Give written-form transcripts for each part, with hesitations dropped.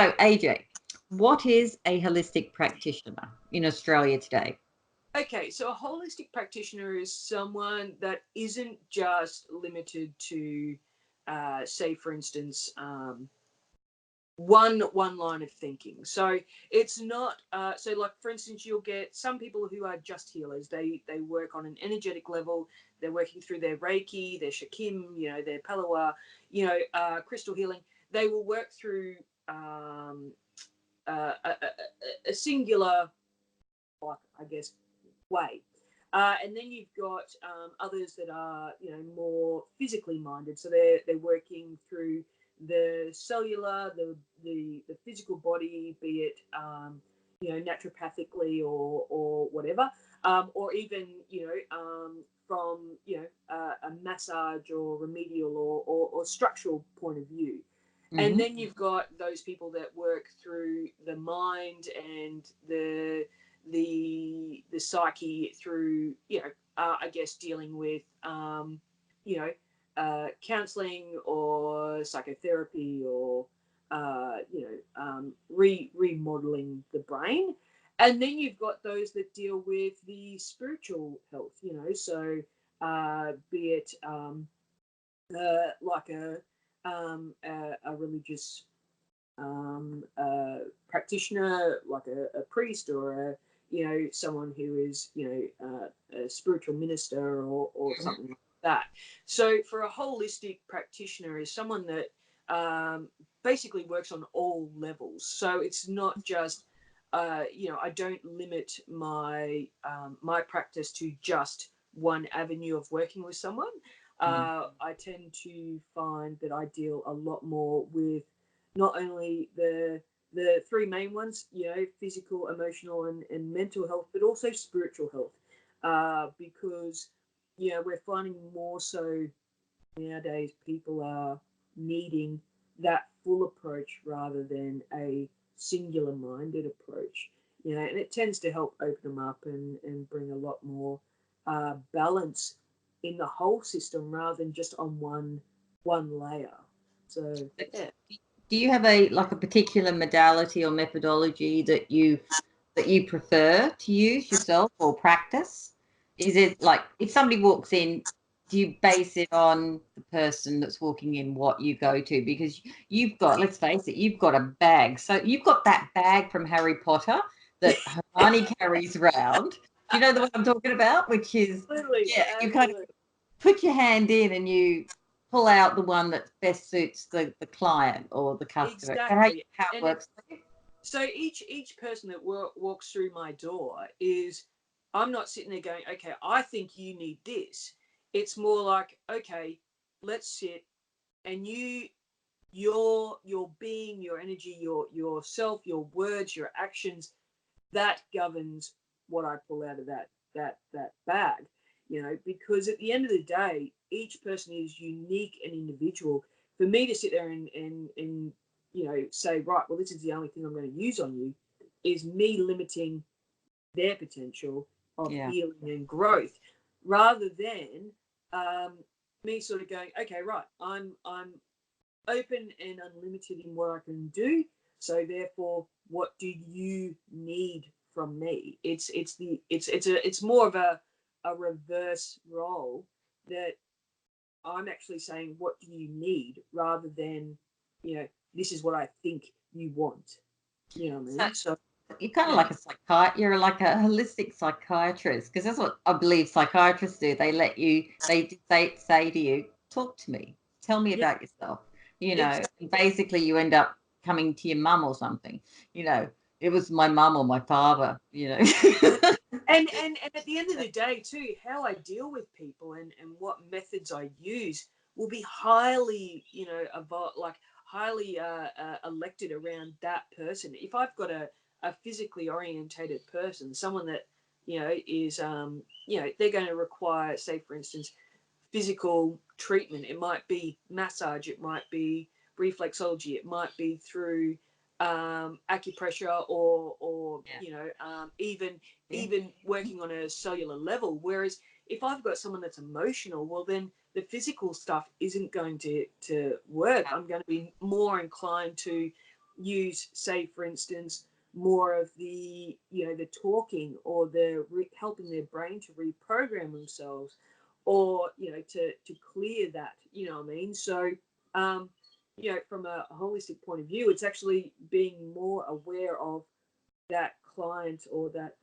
So, AJ, what is a holistic practitioner in Australia today? Okay, so a holistic practitioner is someone that isn't just limited to, say, for instance, one line of thinking. So it's not so like, for instance, you'll get some people who are just healers. They work on an energetic level. They're working through their Reiki, their Shakim, their Pellowah, Crystal Healing. They will work through a singular, like, I guess, way. And then you've got others that are, more physically minded. So they're working through the cellular, the physical body, be it naturopathically or whatever, or even from a massage or remedial or structural point of view. And then you've got those people that work through the mind and the psyche through I guess dealing with counselling or psychotherapy or remodeling the brain. And then you've got those that deal with the spiritual health, so be it like a religious practitioner, like a priest or someone who is a spiritual minister or something like that. So for a holistic practitioner is someone that basically works on all levels. So it's not just I don't limit my my practice to just one avenue of working with someone. I tend to find that I deal a lot more with not only the three main ones, physical, emotional, and mental health, but also spiritual health, because we're finding more so nowadays people are needing that full approach rather than a singular minded approach, and it tends to help open them up and bring a lot more balance in the whole system rather than just on one layer. So yeah. Do you have a particular modality or methodology that you prefer to use yourself or practice? Is it like if somebody walks in, do you base it on the person that's walking in what you go to? Because you've got, let's face it, you've got a bag. So you've got that bag from Harry Potter that Hermione carries around. Do you know the one I'm talking about? Which is, Absolutely, you kind of put your hand in and you pull out the one that best suits the client or the customer. exactly. How it works. So each person that walks through my door is, I'm not sitting there going, okay, I think you need this. It's more like, okay, let's sit, and your being, your energy, yourself, your words, your actions, that governs what I pull out of that bag. Because at the end of the day, each person is unique and individual. For me to sit there and say, right, well, this is the only thing I'm going to use on you, is me limiting their potential of healing and growth, rather than me sort of going, okay, right, I'm open and unlimited in what I can do. So therefore, what do you need from me? It's more of a reverse role, that I'm actually saying, what do you need, rather than this is what I think you want. You know what I mean? So you're kind of like a you're like a holistic psychiatrist, because that's what I believe psychiatrists do. They let you, they say to you, talk to me, tell me about yourself. exactly. Basically you end up coming to your mum or something. It was my mum or my father. And at the end of the day too, how I deal with people and what methods I use will be highly highly elected around that person. If I've got a physically orientated person, someone that is they're going to require, say for instance, physical treatment. It might be massage, it might be reflexology, it might be through acupressure or even working on a cellular level. Whereas if I've got someone that's emotional, well then the physical stuff isn't going to work. I'm going to be more inclined to use, say, for instance, more of the, the talking, or the helping their brain to reprogram themselves, or, to clear that, what I mean? So, from a holistic point of view, it's actually being more aware of that client, or that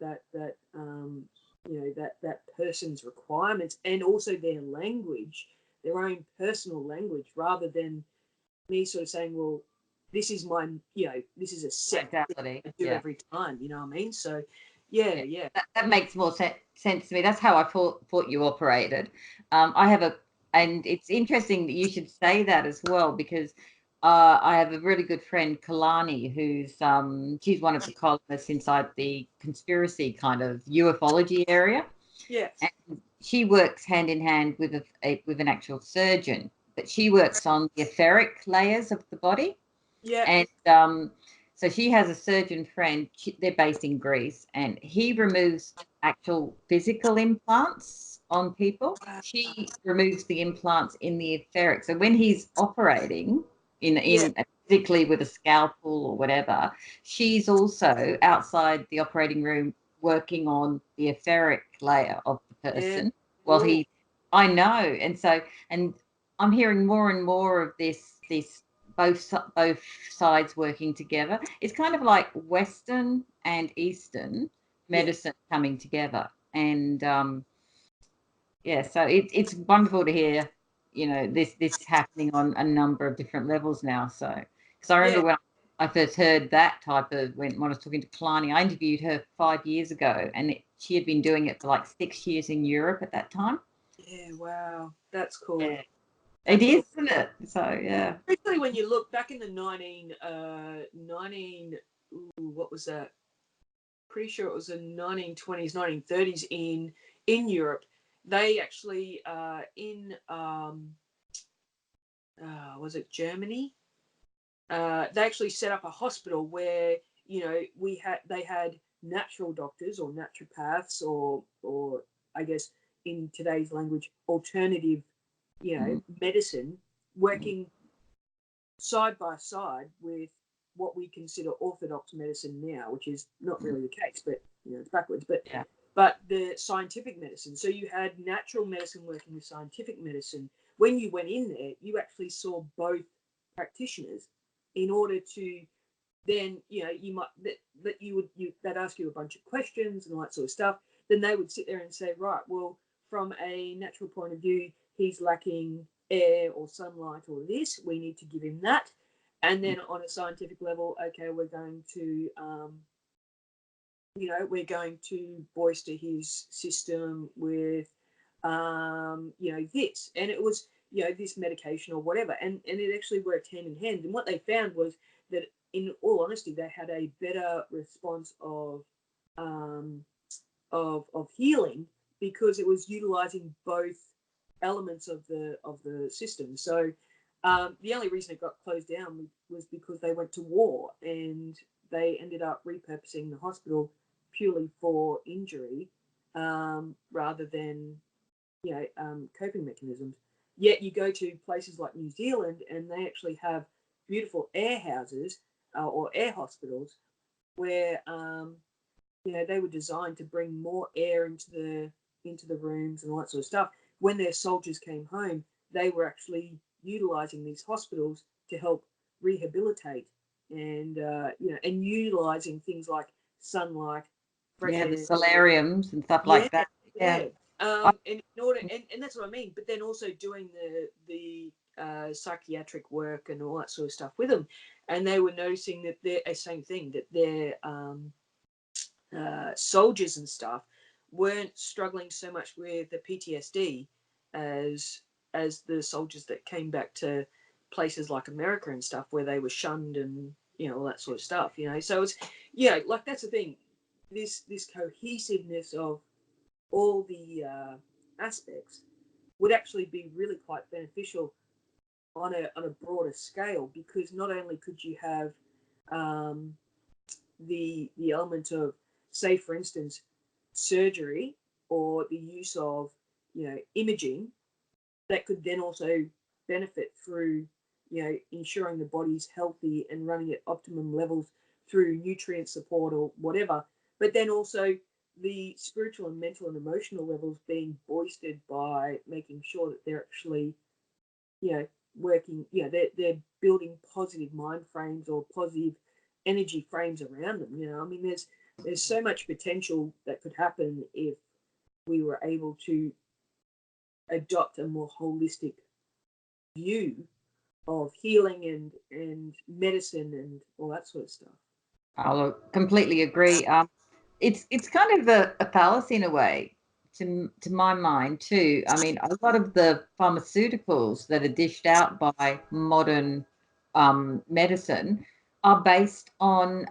person's requirements, and also their language, their own personal language, rather than me sort of saying, well, this is my, this is a set thing I do every time, you know what I mean? So, yeah. That makes more sense to me. That's how I thought you operated. And it's interesting that you should say that as well, because I have a really good friend, Kalani, who's she's one of the columnists inside the conspiracy kind of ufology area. Yes. And she works hand in hand with with an actual surgeon, but she works on the etheric layers of the body. Yeah. And so she has a surgeon friend. They're based in Greece, and he removes actual physical implants on people. She removes the implants in the etheric. So when he's operating physically with a scalpel or whatever, she's also outside the operating room working on the etheric layer of the person while I know. And I'm hearing more and more of this both sides working together. It's kind of like Western and Eastern medicine coming together. And so it's wonderful to hear, this happening on a number of different levels now. So, because I remember when I first heard that type of, when I was talking to Kalani, I interviewed her 5 years ago, and she had been doing it for like 6 years in Europe at that time. Yeah, wow, that's cool. Yeah. It is, isn't it? So, yeah. Especially when you look back in the what was that? Pretty sure it was the 1920s, 1930s in Europe. They actually in was it Germany? They actually set up a hospital where they had natural doctors, or naturopaths, or I guess in today's language, alternative medicine, working side by side with what we consider orthodox medicine now, which is not really the case, but it's backwards. But the scientific medicine. So you had natural medicine working with scientific medicine. When you went in there, you actually saw both practitioners, in order to then they'd ask you a bunch of questions and all that sort of stuff. Then they would sit there and say, right, well, from a natural point of view, he's lacking air or sunlight or this, we need to give him that. And then on a scientific level, okay, we're going to bolster his system with this, and it was this medication or whatever, and it actually worked hand in hand. And what they found was that, in all honesty, they had a better response of healing, because it was utilizing both elements of the system. So the only reason it got closed down was because they went to war, and they ended up repurposing the hospital purely for injury, rather than coping mechanisms. Yet you go to places like New Zealand, and they actually have beautiful air houses, or air hospitals, where they were designed to bring more air into the rooms and all that sort of stuff. When their soldiers came home, they were actually utilizing these hospitals to help rehabilitate, and and utilizing things like sunlight, fresh air, the solariums and stuff like that. And in order, and that's what I mean. But then also doing the psychiatric work and all that sort of stuff with them, and they were noticing that they're same thing, that their soldiers and stuff weren't struggling so much with the PTSD as the soldiers that came back to places like America and stuff, where they were shunned and all that sort of stuff. So it's like, that's the thing. This cohesiveness of all the aspects would actually be really quite beneficial on a broader scale, because not only could you have the element of, say, for instance, surgery, or the use of imaging, that could then also benefit through you know, ensuring the body's healthy and running at optimum levels through nutrient support or whatever, but then also the spiritual and mental and emotional levels being boosted by making sure that they're actually, you know, working, you know, they're building positive mind frames or positive energy frames around them. You know, I mean, there's so much potential that could happen if we were able to adopt a more holistic view of healing and medicine and all that sort of stuff. I'll completely agree. It's kind of a fallacy in a way, to my mind too. I mean, a lot of the pharmaceuticals that are dished out by modern medicine are based on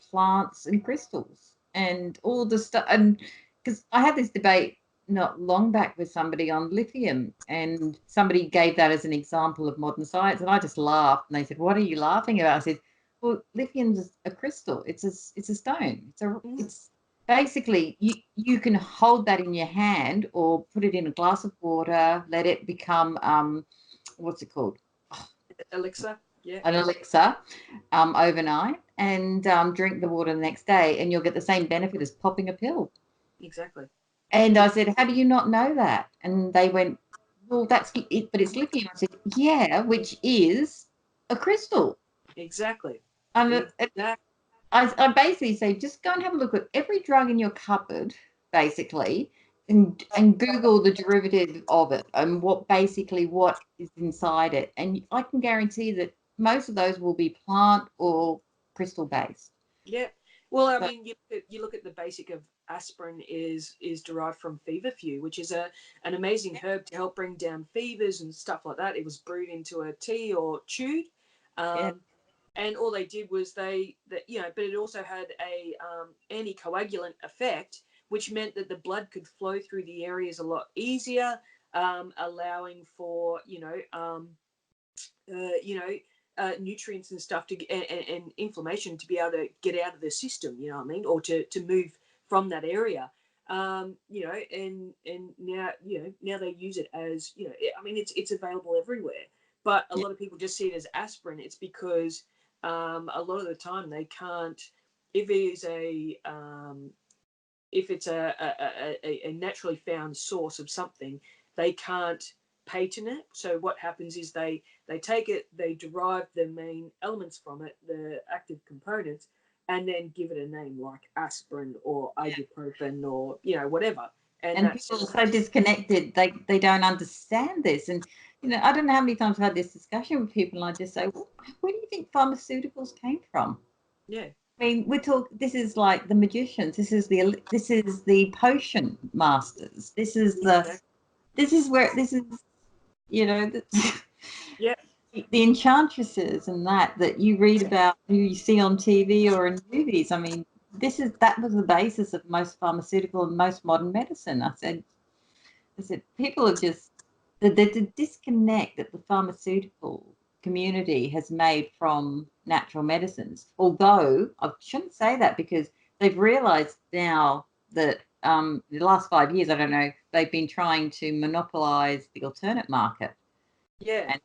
plants and crystals and all the stuff. And because I had this debate not long back with somebody on lithium, and somebody gave that as an example of modern science, and I just laughed. And they said, "What are you laughing about?" I said, well, lithium's a crystal. It's a stone. It's basically you can hold that in your hand or put it in a glass of water, let it become what's it called? Elixir. Yeah. An elixir overnight, and drink the water the next day, and you'll get the same benefit as popping a pill. Exactly. And I said, how do you not know that? And they went, well, that's it, but it's lithium. I said, yeah, which is a crystal. Exactly. And Exactly. I basically say, just go and have a look at every drug in your cupboard, basically, and Google the derivative of it and what is inside it. And I can guarantee that most of those will be plant or crystal based. Yeah. Well, I So, mean, you look at the basic of aspirin is derived from feverfew, which is an amazing herb to help bring down fevers and stuff like that. It was brewed into a tea or chewed, yeah, and all they did was you know, but it also had a anticoagulant effect, which meant that the blood could flow through the areas a lot easier, allowing for nutrients and stuff and inflammation to be able to get out of the system, you know what I mean, or to move from that area. You know, and now, you know, now they use it as, you know, I mean, it's available everywhere, but a yeah. lot of people just see it as aspirin. It's because a lot of the time they can't, if it is if it's a naturally found source of something, they can't patent it. So what happens is they take it, they derive the main elements from it, the active components, and then give it a name like aspirin or ibuprofen or, you know, whatever. And And that's people are so disconnected, they don't understand this. And, you know, I don't know how many times I've had this discussion with people, and I just say, well, where do you think pharmaceuticals came from? yeah, I mean, this is like the magicians. This is the potion masters. exactly. This is, you know, Yeah, the enchantresses and that you read about, you see on TV or in movies. I mean, that was the basis of most pharmaceutical and most modern medicine. I said people are just the disconnect that the pharmaceutical community has made from natural medicines. Although I shouldn't say that, because they've realised now that the last 5 years, I don't know, they've been trying to monopolise the alternate market, yeah,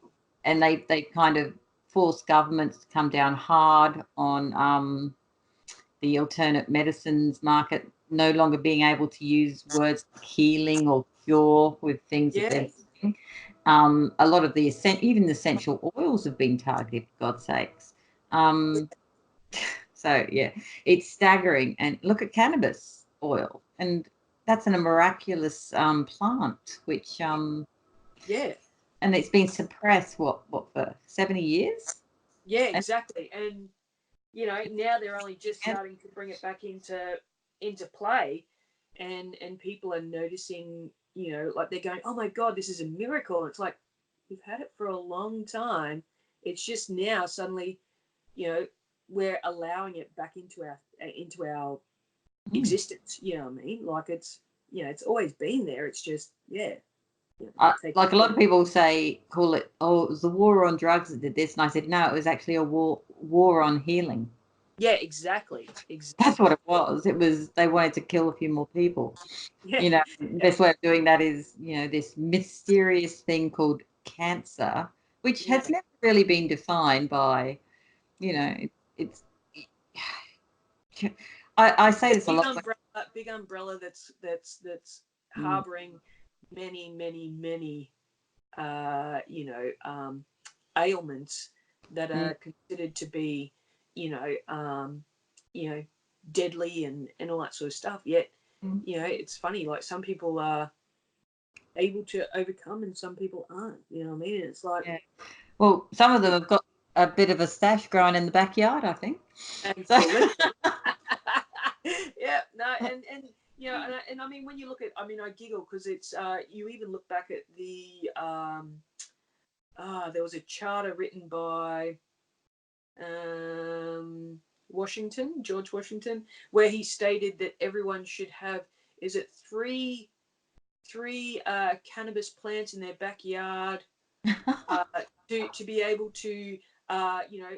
and they kind of forced governments to come down hard on the alternate medicines market, no longer being able to use words like healing or cure with things that they're yeah, doing. A lot of even the essential oils have been targeted, for God's sakes. So yeah, it's staggering. And look at cannabis oil, and that's a miraculous plant, which yeah, and it's been suppressed what for 70 years. yeah, And, exactly. And you know, now they're only just and starting to bring it back into play, and people are noticing, you know, like they're going, oh my god, this is a miracle. It's like, we've had it for a long time. It's just now suddenly, you know, we're allowing it back into our mm, existence, you know what I mean, like it's, you know, it's always been there. It's just, yeah, you know, like a lot of people call it, oh, it was the war on drugs that did this, and I said no, it was actually a war on healing. yeah, exactly, That's what exactly. it was. It was they wanted to kill a few more people. Yeah, You know, the best way of doing that is, you know, this mysterious thing called cancer, which Yeah. has never really been defined by, you know, it's. I say this a lot. Big umbrella that's harboring many ailments that are considered to be, you know, deadly and all that sort of stuff. Yet, it's funny. Like some people are able to overcome, and some people aren't. You know what I mean? It's like, well, some of them have got a bit of a stash growing in the backyard, I think. absolutely. Yeah. No. And and I mean, when you look at, I mean, I giggle because it's you even look back at the there was a charter written by George Washington, where he stated that everyone should have, is it three cannabis plants in their backyard to be able to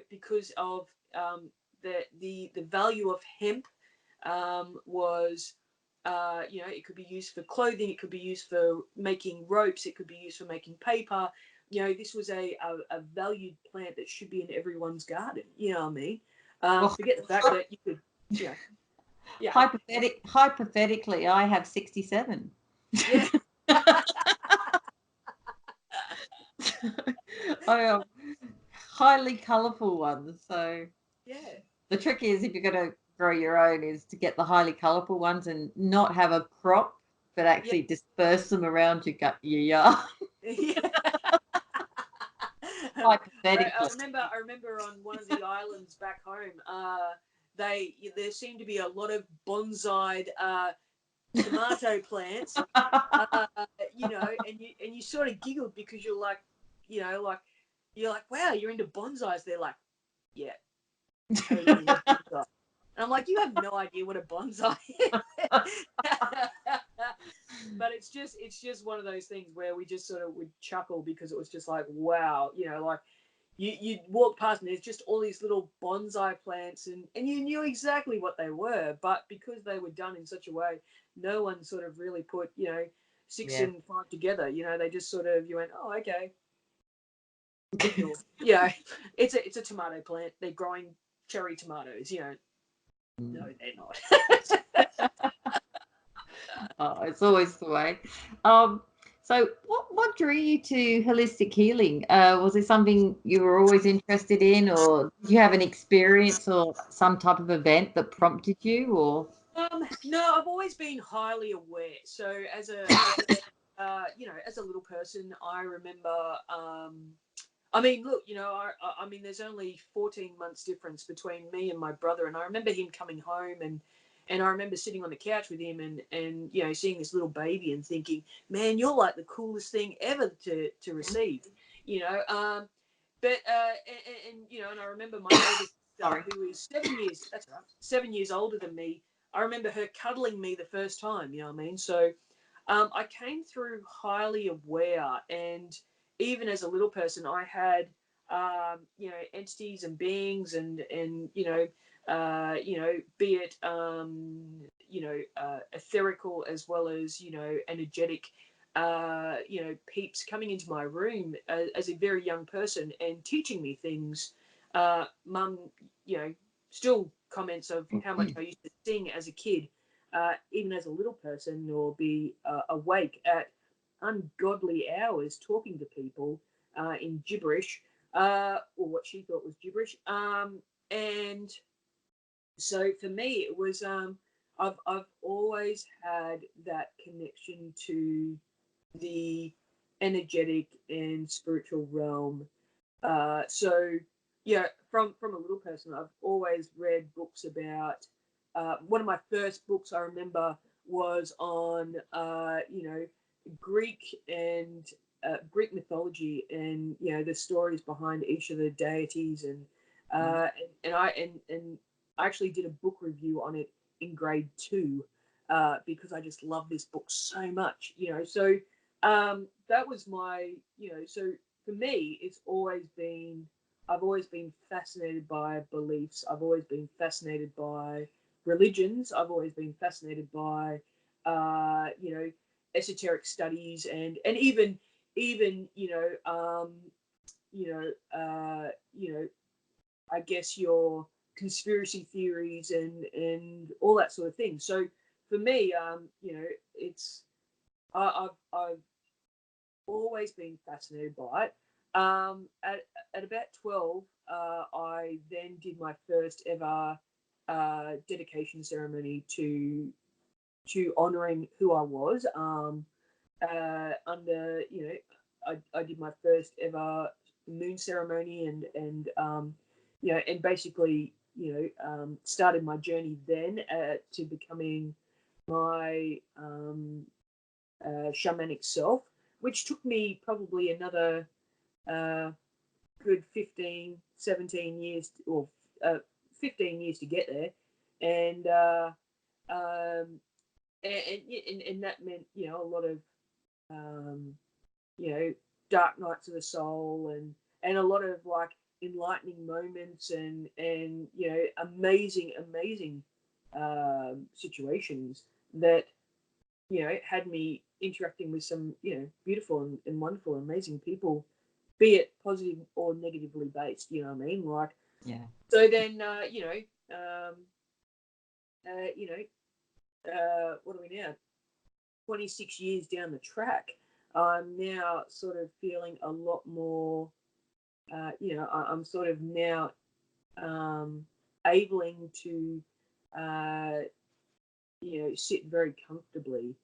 because of the value of hemp was it could be used for clothing, it could be used for making ropes, it could be used for making paper. This was a valued plant that should be in everyone's garden. You know what I mean? Forget the fact that you could, yeah. Hypothetically, I have 67. Yeah. I have highly colourful ones. So Yeah. the trick is, if you're going to grow your own, is to get the highly colourful ones and not have a crop, but actually disperse them around your yard. Yeah. Hypothetically. I remember on one of the islands back home, there seemed to be a lot of bonsai tomato plants, and you sort of giggled because you're like, wow, you're into bonsais. They're like, yeah, totally into bonsai. And I'm like, you have no idea what a bonsai is. But it's just one of those things where we just sort of would chuckle because it was just like, wow, like you walk past and there's just all these little bonsai plants and you knew exactly what they were, but because they were done in such a way, no one sort of really put, 6 and 5 together. They just sort of, you went, oh, okay. It's a tomato plant. They're growing cherry tomatoes, No, they're not. Oh, it's always the way. So what drew you to holistic healing? Was it something you were always interested in, or did you have an experience or some type of event that prompted you, or? No, I've always been highly aware. So as a little person, I remember. I mean, look, I mean, there's only 14 months difference between me and my brother, and I remember him coming home, and I remember sitting on the couch with him, and seeing this little baby and thinking, man, you're like the coolest thing ever to receive, But and I remember my oldest sister, who is 7 years older than me. I remember her cuddling me the first time. You know what I mean? So I came through highly aware, and even as a little person, I had entities and beings, and be it etherical as well as energetic. Peeps coming into my room as a very young person and teaching me things. Mum, still comments of how much I used to sing as a kid, even as a little person, or be awake at ungodly hours talking to people in gibberish, or what she thought was gibberish. And so for me, it was I've always had that connection to the energetic and spiritual realm. So yeah, from a little person, I've always read books about. One of my first books I remember was on Greek and Greek mythology, and the stories behind each of the deities, and I actually did a book review on it in grade 2 because I just love this book so much. So that was my so for me, I've always been fascinated by beliefs. I've always been fascinated by religions. I've always been fascinated by, esoteric studies, and even I guess your conspiracy theories and all that sort of thing. So for me, it's I've always been fascinated by it. At about 12, I then did my first ever dedication ceremony to honouring who I was. I did my first ever moon ceremony and basically started my journey then to becoming my shamanic self, which took me probably another good 15, 17 years, or 15 years to get there. And and that meant a lot of dark nights of the soul and a lot of like enlightening moments and amazing situations that had me interacting with some beautiful and wonderful amazing people, be it positive or negatively based, you know what I mean, like so then what are we now, 26 years down the track, I'm now sort of feeling a lot more I'm sort of now able to sit very comfortably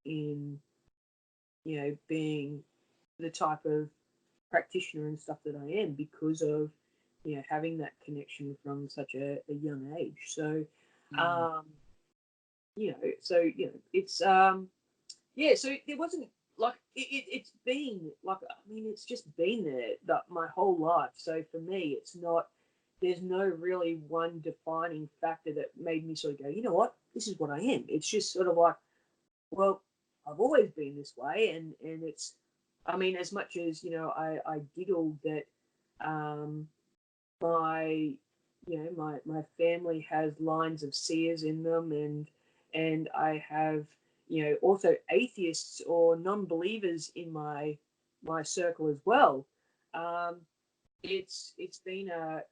in being the type of practitioner and stuff that I am because of having that connection from such a young age. So it's so there wasn't like it's been like, I mean, it's just been there my whole life. So for me, there's no really one defining factor that made me sort of go, you know what, this is what I am. It's just sort of like, well, I've always been this way, and it's, I mean, as much as I giggled that my my family has lines of seers in them, and I have also atheists or non-believers in my circle as well. It's been a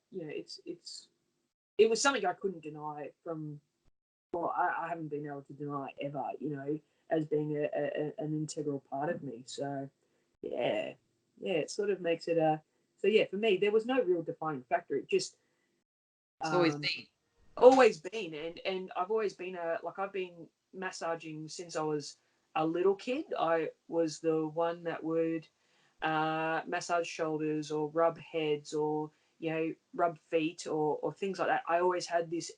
it was something I couldn't deny from, well, I haven't been able to deny ever, as being an integral part of me. So yeah, it sort of makes it a, so yeah, for me there was no real defining factor. It just it's always been, and I've always been I've been massaging since I was a little kid. I was the one that would massage shoulders or rub heads or rub feet or things like that. I always had this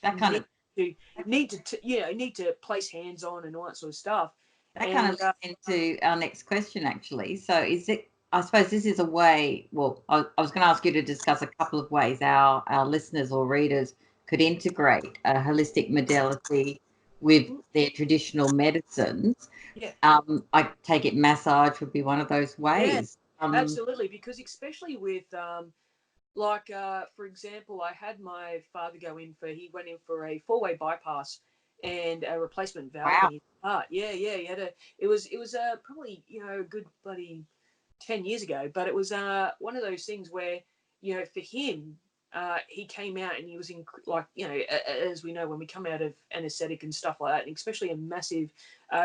that kind of need to place hands on and all that sort of stuff. That kind of leads into our next question, actually. So is it, I suppose this is a way, well, I was going to ask you to discuss a couple of ways our listeners or readers could integrate a holistic modality with their traditional medicines. Yeah. I take it massage would be one of those ways. Yeah, absolutely, because especially with for example, I had my father he went in for a 4-way bypass and a replacement valve in his heart. Yeah, he had it was probably a good bloody 10 years ago, but it was one of those things where for him, he came out and he was in, like, as we know, when we come out of anesthetic and stuff like that, and especially a massive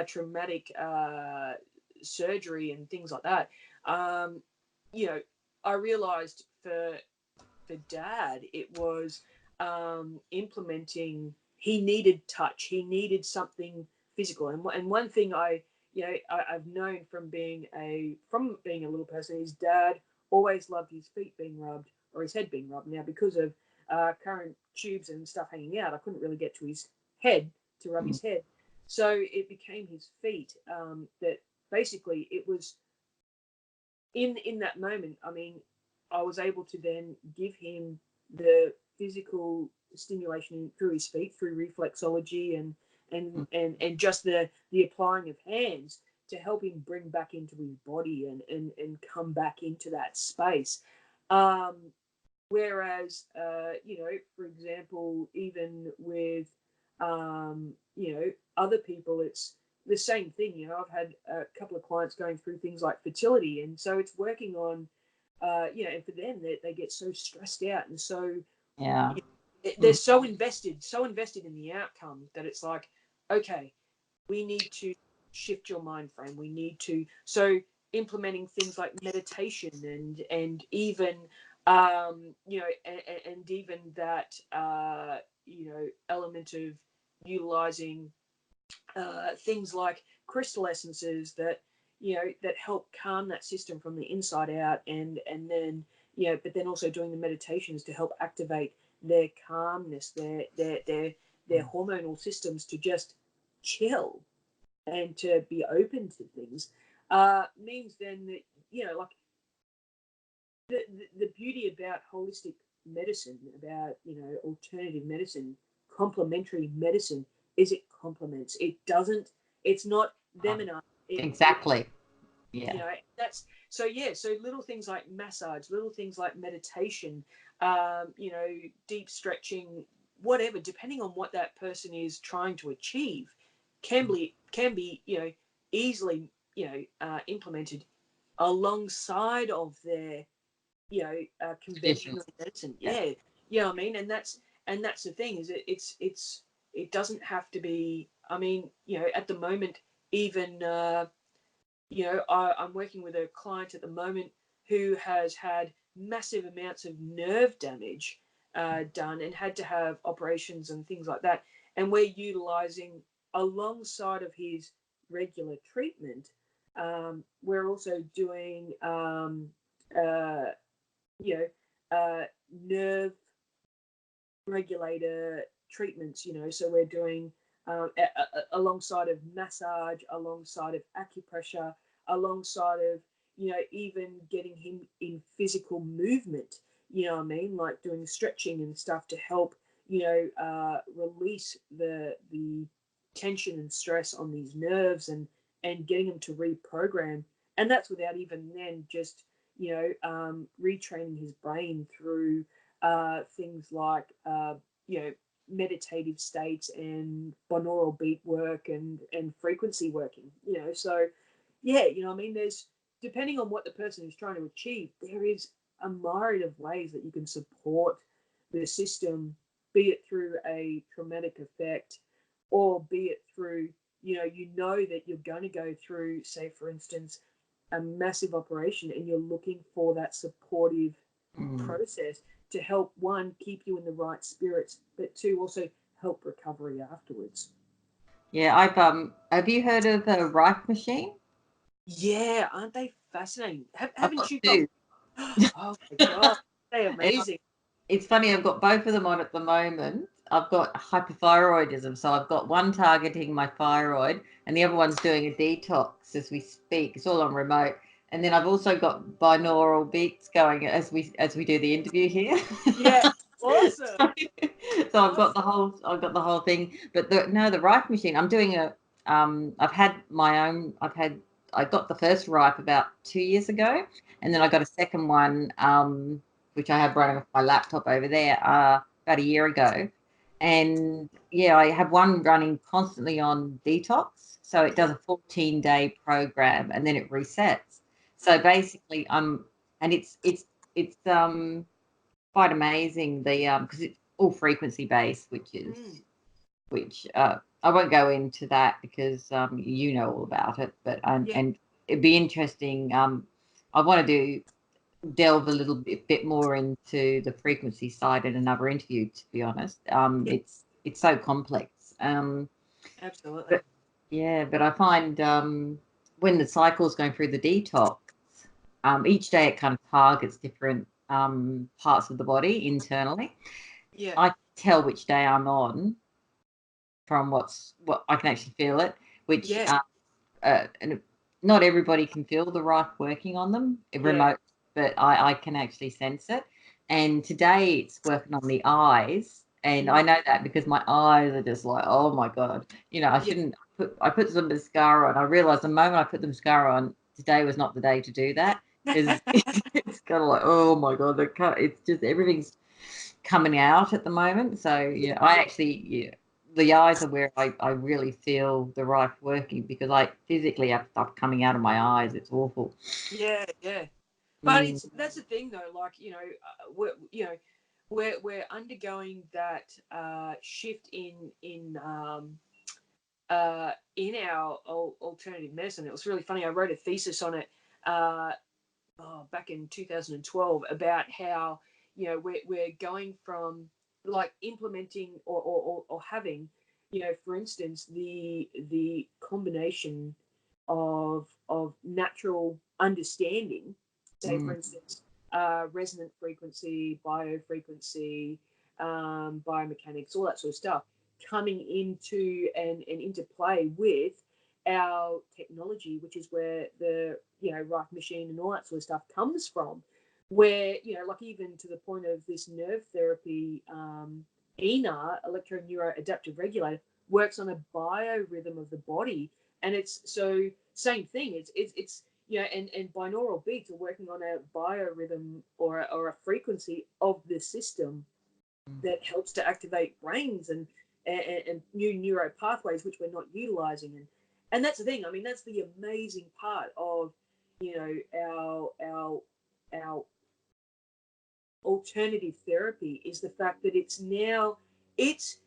traumatic surgery and things like that, I realized for Dad, it was implementing. He needed touch. He needed something physical. And one thing I've known from being a little person is Dad always loved his feet being rubbed or his head being rubbed. Now, because of current tubes and stuff hanging out, I couldn't really get to his head to rub his head. So it became his feet. That basically it was in that moment. I mean, I was able to then give him the physical stimulation through his feet, through reflexology and just the applying of hands to help him bring back into his body and come back into that space. Whereas, for example, even with, other people, it's the same thing. I've had a couple of clients going through things like fertility, and so it's working on and for them, they get so stressed out and so Yeah. they're so invested in the outcome that it's like, okay, we need to shift your mind frame. We need to implementing things like meditation and even and even that element of utilizing things like crystal essences that that help calm that system from the inside out, and then but then also doing the meditations to help activate their calmness, their hormonal systems to just chill and to be open to things, means then that like the beauty about holistic medicine, about alternative medicine, complementary medicine, is it complements. It doesn't. It's not them and us. Exactly. Yeah. That's so. Yeah. So little things like massage, little things like meditation, deep stretching, whatever, depending on what that person is trying to achieve, can be easily implemented alongside of their conventional medicine. Yeah, you know what I mean. And that's the thing, is it doesn't have to be. I mean, at the moment, even I'm working with a client at the moment who has had massive amounts of nerve damage done and had to have operations and things like that, and we're utilizing alongside of his regular treatment. We're also doing uh, you nerve regulator treatments, so we're doing alongside of massage, alongside of acupressure, alongside of, even getting him in physical movement, what I mean? Like doing stretching and stuff to help, release the tension and stress on these nerves, and getting them to reprogram. And that's without even then just, retraining his brain through things like meditative states and binaural beat work and frequency working. So yeah, I mean, there's, depending on what the person is trying to achieve, there is a myriad of ways that you can support the system, be it through a traumatic effect, or be it through that you're going to go through, say for instance, a massive operation, and you're looking for that supportive process to help, one, keep you in the right spirits, but two, also help recovery afterwards. Yeah, I've have you heard of a Reich machine? Yeah, aren't they fascinating? I've Haven't got you got? two. Oh my god, they're And amazing. it's funny, I've got both of them on at the moment. I've got hypothyroidism, so I've got one targeting my thyroid, and the other one's doing a detox as we speak. It's all on remote. And then I've also got binaural beats going as we do the interview here. Yeah, awesome. So I've got the whole thing. But the Rife machine, I'm doing I've had my own. I got the first Rife about 2 years ago, and then I got a second one, which I have running off my laptop over there, about a year ago. And yeah, I have one running constantly on detox. So it does a 14-day program and then it resets. So basically and it's quite amazing, because it's all frequency based, which I won't go into that because you know all about it, but Yeah, and it'd be interesting. I want to delve a little bit more into the frequency side in another interview, to be honest. yeah, It's so complex. absolutely. But yeah, but I find when the cycle's going through the detox, each day it kind of targets different parts of the body internally. Yeah, I can tell which day I'm on from what I can actually feel it, which yeah, and not everybody can feel the right working on them yeah, remote, but I can actually sense it. And today it's working on the eyes, and I know that because my eyes are just like, oh my god, I yeah. shouldn't I put some mascara on. I realized the moment I put the mascara on, today was not the day to do that. Is it's kind of like, oh my god, it's just everything's coming out at the moment. So yeah, I actually, yeah, the eyes are where I really feel the right working, because I physically have stuff coming out of my eyes. It's awful. Yeah, yeah. But that's the thing though, like, we're undergoing that shift in our alternative medicine. It was really funny. I wrote a thesis on it back in 2012 about how we're going from like implementing or having, for instance, the combination of natural understanding, say for instance, resonant frequency, biofrequency, biomechanics, all that sort of stuff coming into and into play with our technology, which is where the Reiki machine and all that sort of stuff comes from. Where like even to the point of this nerve therapy, ENAR, electroneuroadaptive regulator, works on a biorhythm of the body, and it's so same thing. It's and binaural beats are working on a biorhythm or a frequency of the system that helps to activate brains and new neuro pathways which we're not utilizing. And that's the thing. I mean, that's the amazing part of our alternative therapy, is the fact that it's now it's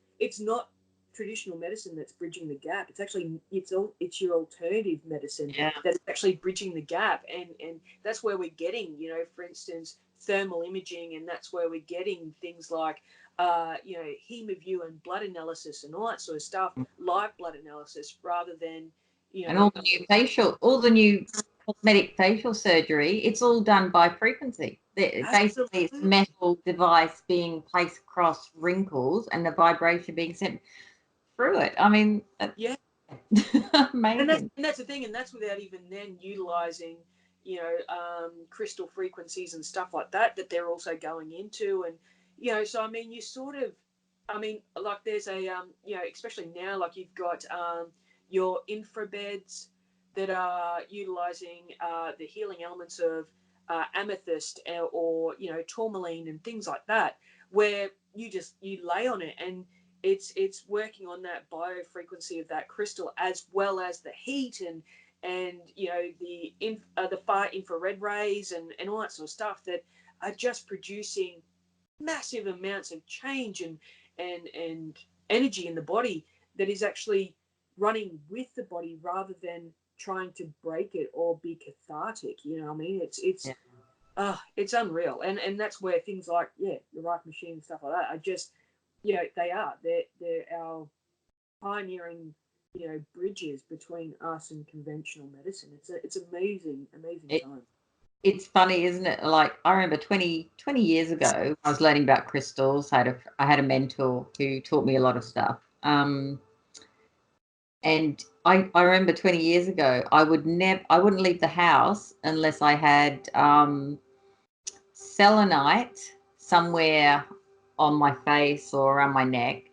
not traditional medicine that's bridging the gap. It's actually it's your alternative medicine that's actually bridging the gap, and that's where we're getting, for instance, thermal imaging, and that's where we're getting things like hemaview and blood analysis and all that sort of stuff, live blood analysis, rather than and all the new cosmetic facial surgery, it's all done by frequency. Basically, it's a metal device being placed across wrinkles and the vibration being sent through it. I mean, amazing. And that's the thing, and that's without even then utilizing crystal frequencies and stuff like that they're also going into. And so I mean, you sort of, I mean, like there's a especially now, like you've got your infrabeds that are utilizing the healing elements of amethyst or tourmaline and things like that, where you lay on it and it's working on that biofrequency of that crystal, as well as the heat and the far infrared rays and all that sort of stuff that are just producing massive amounts of change and energy in the body that is actually running with the body rather than trying to break it or be cathartic. You know what I mean? It's unreal, and that's where things like the Reiki machine and stuff like that are just they're our pioneering bridges between us and conventional medicine. It's amazing time. It's funny, isn't it? Like I remember 20 years ago, I was learning about crystals. I had a mentor who taught me a lot of stuff. And I remember 20 years ago, I wouldn't leave the house unless I had selenite somewhere on my face or around my neck.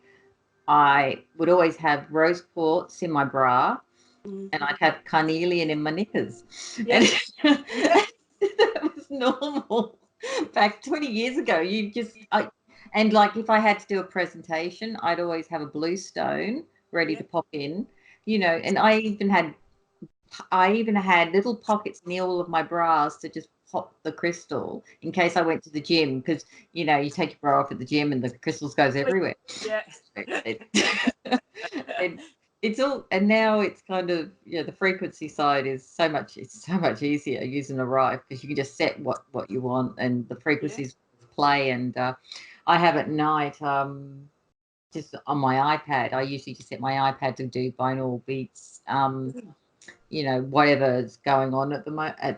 I would always have rose quartz in my bra, and I'd have carnelian in my knickers. Yeah. That was normal back 20 years ago. And like if I had to do a presentation, I'd always have a blue stone ready to pop in, and I even had little pockets in all of my bras to just pop the crystal in case I went to the gym, because you take your bra off at the gym and the crystals goes everywhere. It's all, and now it's kind of the frequency side is so much easier using a Rife, because you can just set what you want and the frequencies play. And I have at night just on my iPad, I usually just set my iPad to do binaural beats, whatever's going on at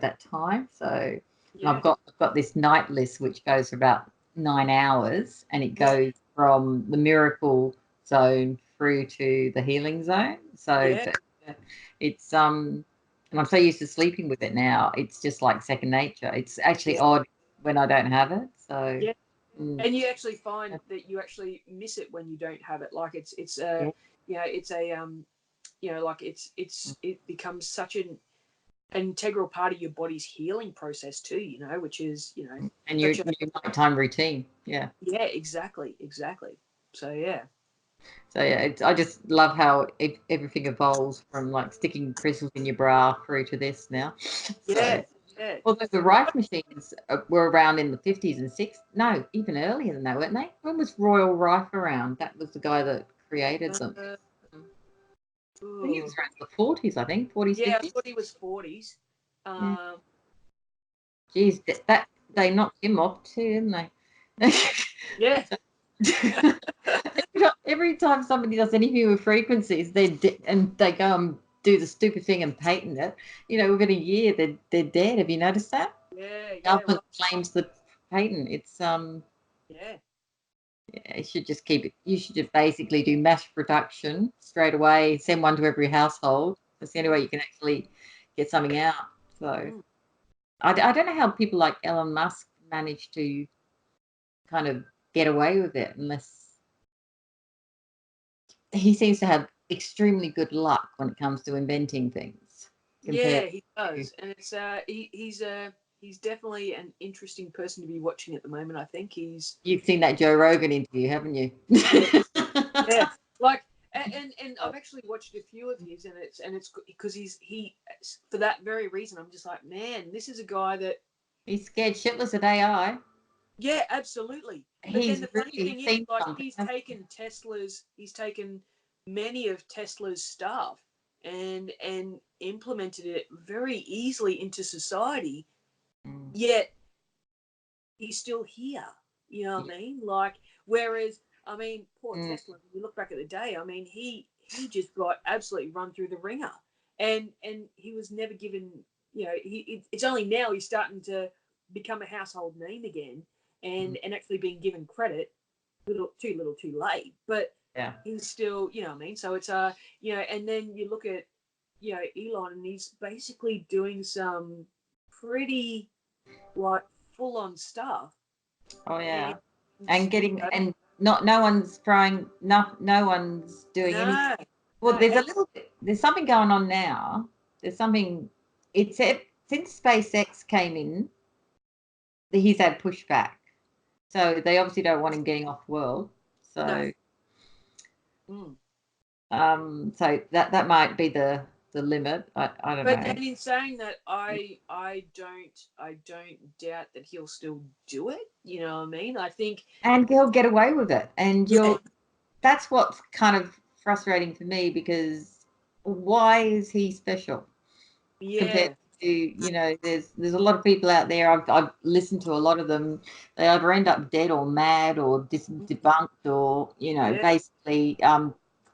that time. So I've got this night list which goes for about 9 hours, and it goes from the miracle zone through to the healing zone. So it's and I'm so used to sleeping with it now, it's just like second nature. It's actually odd when I don't have it. So and you actually find that you actually miss it when you don't have it. Like it becomes such an integral part of your body's healing process too, which is and your nighttime routine. Exactly. So I just love how everything evolves from like sticking crystals in your bra through to this now. Yeah. Although the Rife machines were around in the 50s and 60s. No, even earlier than that, weren't they? When was Royal Rife around? That was the guy that created them. I think it was around the 40s, I think, 40s, Yeah, 50s. I thought he was 40s. Yeah. Geez, that they knocked him off too, didn't they? Yeah. Every time somebody does anything with frequencies, and they go and do the stupid thing and patent it, within a year they're dead. Have you noticed that? Yeah, Government claims the patent. It's yeah. Yeah, you should just keep it. You should just basically do mass production straight away. Send one to every household. That's the only way you can actually get something out. So I don't know how people like Elon Musk manage to kind of get away with it, unless he seems to have extremely good luck when it comes to inventing things. Yeah, he does, and it's he's definitely an interesting person to be watching at the moment. I think You've seen that Joe Rogan interview, haven't you? yeah, like and I've actually watched a few of his, and it's because he for that very reason. I'm just like, man, this is a guy that He's scared shitless of AI. yeah, absolutely. But then He's the funny really thing is, seen like, something. he's taken many of Tesla's stuff and implemented it very easily into society. Yet he's still here. You know what I mean? Like, whereas, I mean, poor Tesla. When you look back at the day, I mean, he just got absolutely run through the ringer, and he was never given. It's only now he's starting to become a household name again, and actually being given credit. Too little, too late. But Yeah. he's still, you know what I mean. So it's and then you look at Elon, and he's basically doing some pretty like full on stuff. Oh yeah. And And getting and not no one's trying no one's doing anything. no, Well, no, there's something going on now. There's something since SpaceX came in, he's had pushback. So they obviously don't want him getting off the world. So so that might be the limit. I don't but know. and in saying that, I don't doubt that he'll still do it. You know what I mean? I think, And he'll get away with it. And yeah, that's what's kind of frustrating for me, because why is he special compared yeah, to, there's a lot of people out there. I've listened to a lot of them. They either end up dead or mad or debunked or, yeah, basically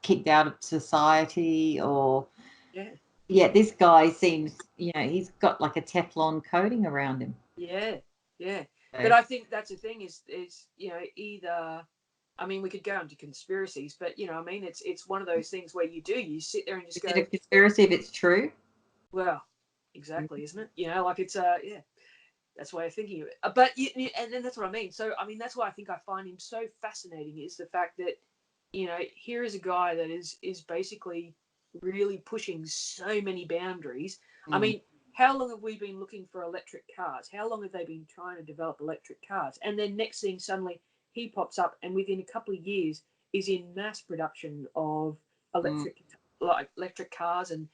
kicked out of society or, yeah, yeah, this guy seems, he's got like a Teflon coating around him. yeah, yeah. But So, I think that's the thing is either. I mean, we could go into conspiracies, but I mean, it's one of those things where you sit there and just is go, it a conspiracy if it's true? well, exactly, isn't it? Like it's yeah. That's why I'm thinking of it. But and then that's what I mean. So I mean, that's why I think I find him so fascinating is the fact that here is a guy that is basically really pushing so many boundaries. I mean, how long have we been looking for electric cars? How long have they been trying to develop electric cars? And then next thing, suddenly he pops up, and within a couple of years is in mass production of electric cars and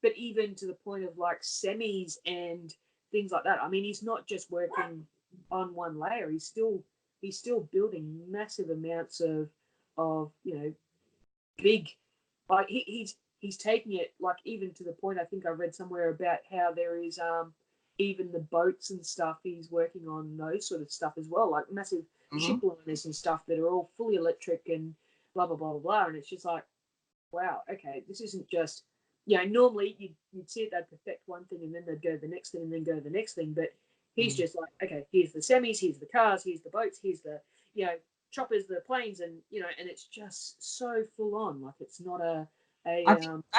but even to the point of like semis and things like that. I mean, he's not just working on one layer. He's still building massive amounts of big, like he's taking it like even to the point. I think I read somewhere about how there is even the boats and stuff. He's working on those sort of stuff as well, like massive ship liners and stuff that are all fully electric and blah blah blah blah blah. And it's just like, wow, okay, this isn't just, normally you'd see it, they'd perfect one thing and then they'd go to the next thing and then go to the next thing. But he's just like, okay, here's the semis, here's the cars, here's the boats, here's the, choppers, the planes, and, and it's just so full on. Like it's not I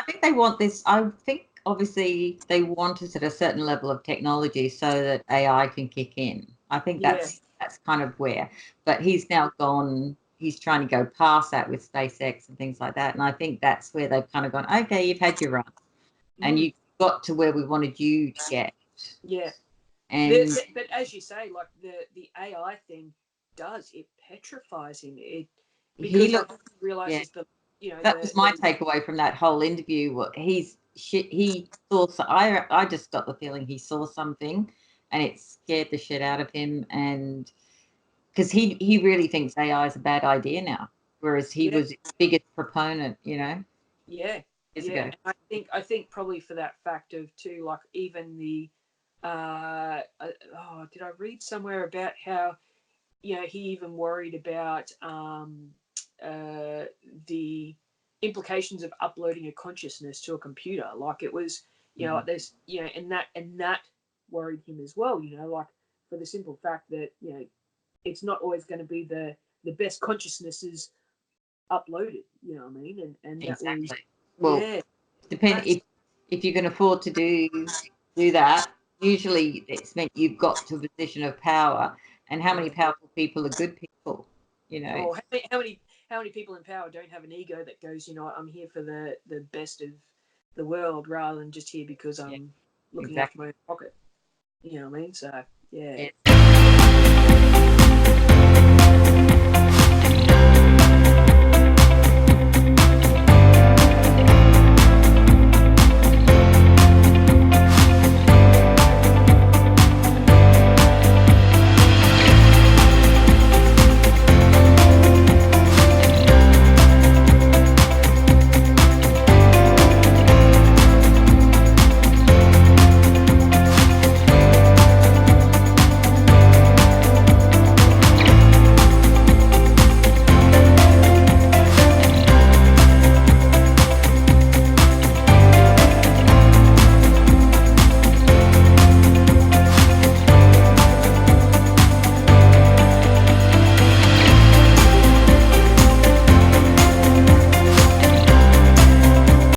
think they want this. I think obviously they want it at a certain level of technology so that AI can kick in. I think that's kind of where. But he's now gone. He's trying to go past that with SpaceX and things like that. And I think that's where they've kind of gone, okay, you've had your run, and you got to where we wanted you to get. Yeah. And but as you say, like the AI thing it petrifies him. Because I think he realizes you know, That was my takeaway from that whole interview. He saw. I just got the feeling he saw something, and it scared the shit out of him. And because he really thinks AI is a bad idea now, whereas he was its biggest proponent, yeah, years yeah. ago. And I think probably for that fact of too, like even the, did I read somewhere about how, you know, he even worried about the implications of uploading a consciousness to a computer. Like it was, you know, there's, you know, and that worried him as well. You know, like for the simple fact that, you know, it's not always going to be the best consciousnesses uploaded. You know what I mean? And that was, Exactly. Well, yeah, depend that's, if you can afford to do that. Usually, it's meant you've got to a position of power, and how many powerful people are good people? You know. oh, how many people in power don't have an ego that goes, you know, I'm here for the best of the world rather than just here because Yeah, I'm looking after exactly. my own pocket. You know what I mean? So yeah. Yes.